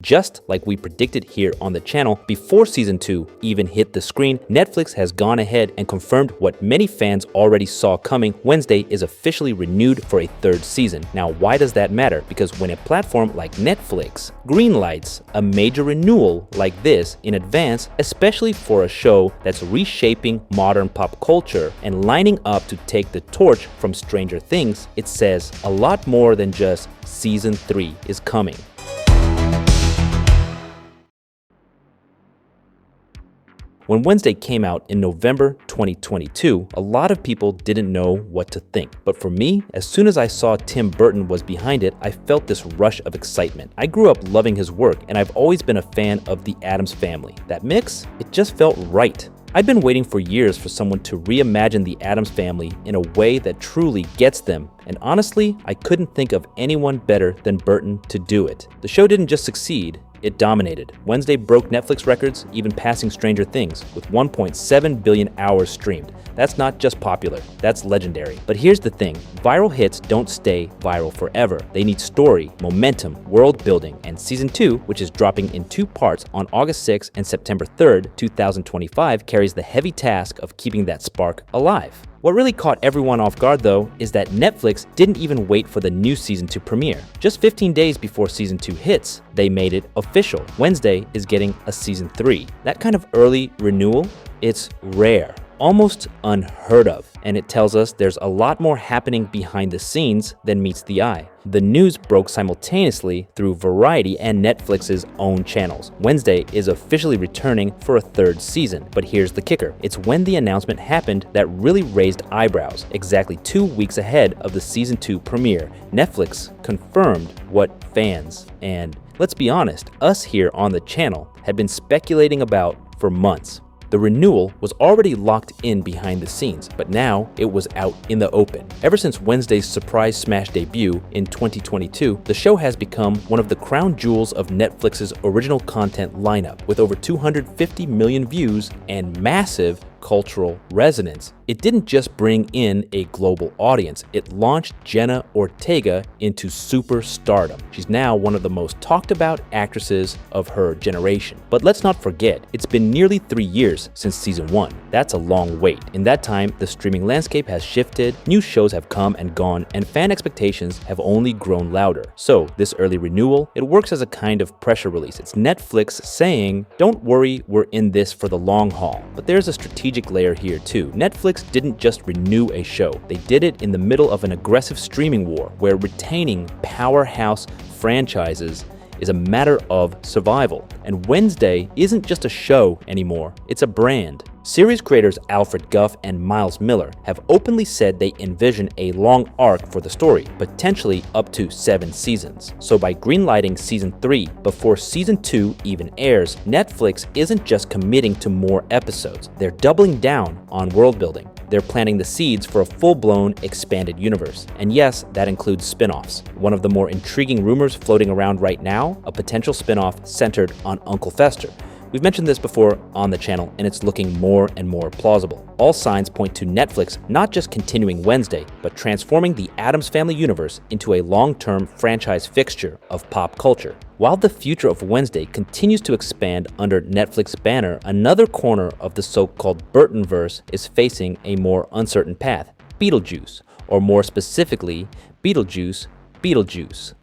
just like we predicted here on the channel, before season 2 even hit the screen, Netflix has gone ahead and confirmed what many fans already saw coming. Wednesday is officially renewed for a 3rd season. Now, why does that matter? Because when a platform like Netflix greenlights a major renewal like this in advance, especially for a show that's reshaping modern pop culture and lining up to take the torch from Stranger Things, it says a lot more than just season 3 is coming. When Wednesday came out in November 2022, a lot of people didn't know what to think. But for me, as soon as I saw Tim Burton was behind it, I felt this rush of excitement. I grew up loving his work, and I've always been a fan of the Addams Family. That mix, it just felt right. I'd been waiting for years for someone to reimagine the Addams Family in a way that truly gets them, and honestly, I couldn't think of anyone better than Burton to do it. The show didn't just succeed, it dominated. Wednesday broke Netflix records, even passing Stranger Things, with 1.7 billion hours streamed. That's not just popular, that's legendary. But here's the thing, viral hits don't stay viral forever. They need story, momentum, world building, and season 2, which is dropping in 2 parts on August 6th and September 3rd, 2025, carries the heavy task of keeping that spark alive. What really caught everyone off guard, though, is that Netflix didn't even wait for the new season to premiere. Just 15 days before season 2 hits, they made it official. Wednesday is getting a season 3. That kind of early renewal, it's rare, almost unheard of, and it tells us there's a lot more happening behind the scenes than meets the eye. The news broke simultaneously through Variety and Netflix's own channels. Wednesday is officially returning for a 3rd season, but here's the kicker. It's when the announcement happened that really raised eyebrows. Exactly 2 weeks ahead of the season 2 premiere, Netflix confirmed what fans, and let's be honest, us here on the channel had been speculating about for months. The renewal was already locked in behind the scenes, but now it was out in the open. Ever since Wednesday's surprise smash debut in 2022, the show has become one of the crown jewels of Netflix's original content lineup, with over 250 million views and massive cultural resonance. It didn't just bring in a global audience, it launched Jenna Ortega into superstardom. She's now one of the most talked about actresses of her generation. But let's not forget, it's been nearly 3 years since season 1. That's a long wait. In that time, the streaming landscape has shifted, new shows have come and gone, and fan expectations have only grown louder. So this early renewal, it works as a kind of pressure release. It's Netflix saying, don't worry, we're in this for the long haul. But there's a strategic layer here too. Netflix didn't just renew a show, they did it in the middle of an aggressive streaming war where retaining powerhouse franchises is a matter of survival. And Wednesday isn't just a show anymore, it's a brand. Series creators Alfred Gough and Miles Miller have openly said they envision a long arc for the story, potentially up to 7 seasons. So by greenlighting season 3 before season 2 even airs, Netflix isn't just committing to more episodes, they're doubling down on world building. They're planting the seeds for a full-blown expanded universe. And yes, that includes spin-offs. One of the more intriguing rumors floating around right now, a potential spin-off centered on Uncle Fester. We've mentioned this before on the channel, and it's looking more and more plausible. All signs point to Netflix not just continuing Wednesday, but transforming the Addams Family universe into a long-term franchise fixture of pop culture. While the future of Wednesday continues to expand under Netflix's banner, another corner of the so-called Burtonverse is facing a more uncertain path: Beetlejuice, or more specifically, Beetlejuice,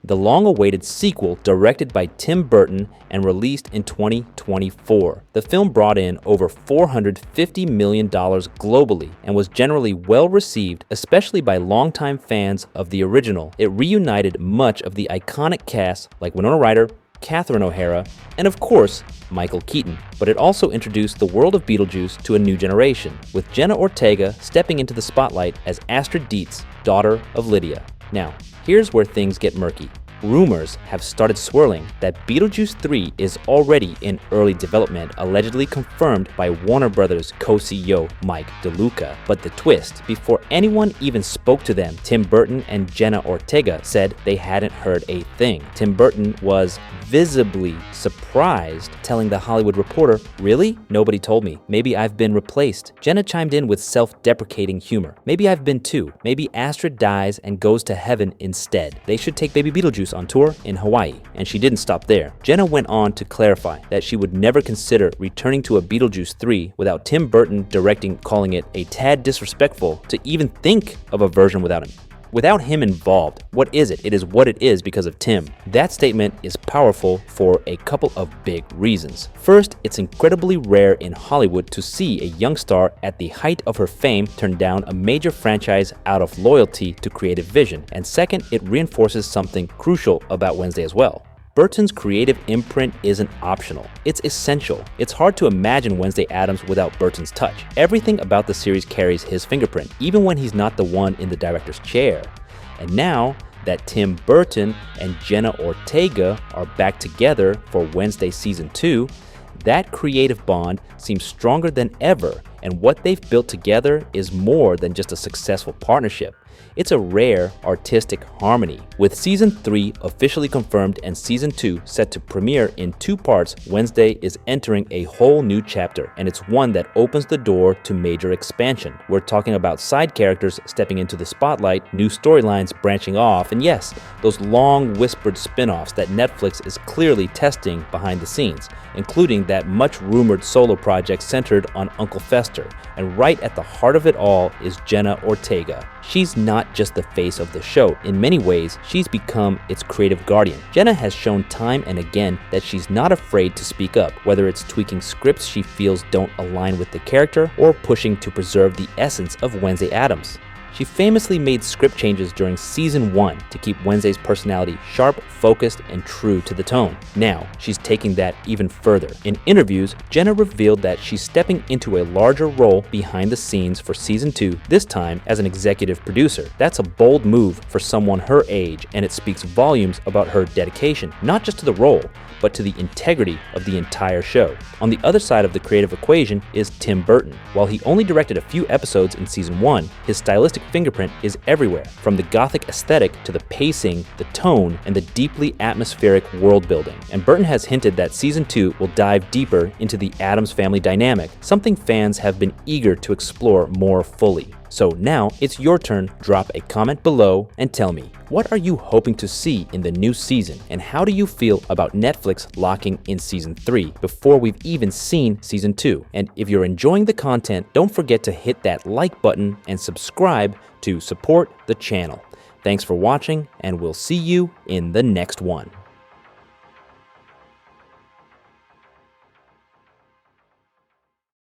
the long-awaited sequel directed by Tim Burton and released in 2024. The film brought in over $450 million globally and was generally well received, especially by longtime fans of the original. It reunited much of the iconic cast like Winona Ryder, Catherine O'Hara, and of course, Michael Keaton. But it also introduced the world of Beetlejuice to a new generation, with Jenna Ortega stepping into the spotlight as Astrid Dietz, daughter of Lydia. Now, here's where things get murky. Rumors have started swirling that Beetlejuice 3 is already in early development, allegedly confirmed by Warner Brothers co-CEO Mike DeLuca. But the twist, before anyone even spoke to them, Tim Burton and Jenna Ortega said they hadn't heard a thing. Tim Burton was visibly surprised, telling The Hollywood Reporter, "Really? Nobody told me. Maybe I've been replaced." Jenna chimed in with self-deprecating humor. "Maybe I've been too. Maybe Astrid dies and goes to heaven instead. They should take baby Beetlejuice Beetlejuice on tour in Hawaii, and she didn't stop there. Jenna went on to clarify that she would never consider returning to a Beetlejuice 3 without Tim Burton directing, calling it a tad disrespectful to even think of a version without him. Without him involved, what is it? It is what it is because of Tim. That statement is powerful for a couple of big reasons. First, it's incredibly rare in Hollywood to see a young star at the height of her fame turn down a major franchise out of loyalty to creative vision. And second, it reinforces something crucial about Wednesday as well. Burton's creative imprint isn't optional, it's essential. It's hard to imagine Wednesday Addams without Burton's touch. Everything about the series carries his fingerprint, even when he's not the one in the director's chair. And now that Tim Burton and Jenna Ortega are back together for Wednesday Season 2, that creative bond seems stronger than ever, and what they've built together is more than just a successful partnership. It's a rare artistic harmony. With Season 3 officially confirmed and Season 2 set to premiere in 2 parts, Wednesday is entering a whole new chapter, and it's one that opens the door to major expansion. We're talking about side characters stepping into the spotlight, new storylines branching off, and yes, those long whispered spin-offs that Netflix is clearly testing behind the scenes, including that much-rumored solo project centered on Uncle Fester. And right at the heart of it all is Jenna Ortega. She's not just the face of the show. In many ways, she's become its creative guardian. Jenna has shown time and again that she's not afraid to speak up, whether it's tweaking scripts she feels don't align with the character or pushing to preserve the essence of Wednesday Addams. She famously made script changes during Season 1 to keep Wednesday's personality sharp, focused, and true to the tone. Now, she's taking that even further. In interviews, Jenna revealed that she's stepping into a larger role behind the scenes for Season 2, this time as an executive producer. That's a bold move for someone her age, and it speaks volumes about her dedication, not just to the role, but to the integrity of the entire show. On the other side of the creative equation is Tim Burton. While he only directed a few episodes in Season 1, his stylistic fingerprint is everywhere, from the gothic aesthetic to the pacing, the tone, and the deeply atmospheric world building. And Burton has hinted that Season 2 will dive deeper into the Addams family dynamic, something fans have been eager to explore more fully. So now it's your turn. Drop a comment below and tell me, what are you hoping to see in the new season, and how do you feel about Netflix locking in Season 3 before we've even seen Season 2? And if you're enjoying the content, don't forget to hit that like button and subscribe to support the channel. Thanks for watching, and we'll see you in the next one.